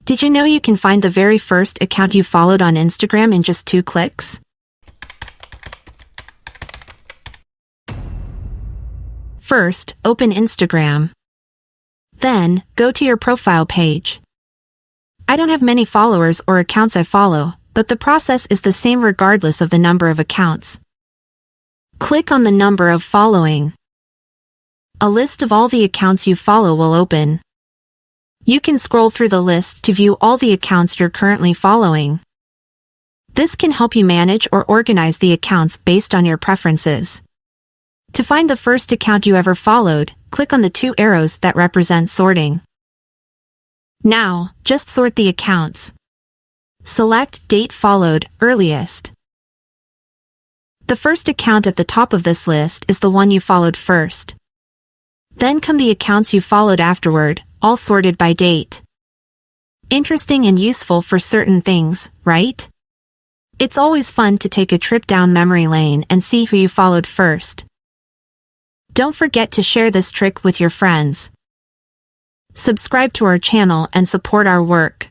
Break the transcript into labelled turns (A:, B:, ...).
A: Did you know you can find the very first account you followed on Instagram in just 2 clicks? First, open Instagram. Then, go to your profile page. I don't have many followers or accounts I follow, but the process is the same regardless of the number of accounts. Click on the number of following. A list of all the accounts you follow will open. You can scroll through the list to view all the accounts you're currently following. This can help you manage or organize the accounts based on your preferences. To find the first account you ever followed, click on the 2 arrows that represent sorting. Now, just sort the accounts. Select Date Followed, Earliest. The first account at the top of this list is the one you followed first. Then come the accounts you followed afterward, all sorted by date. Interesting and useful for certain things, right? It's always fun to take a trip down memory lane and see who you followed first. Don't forget to share this trick with your friends. Subscribe to our channel and support our work.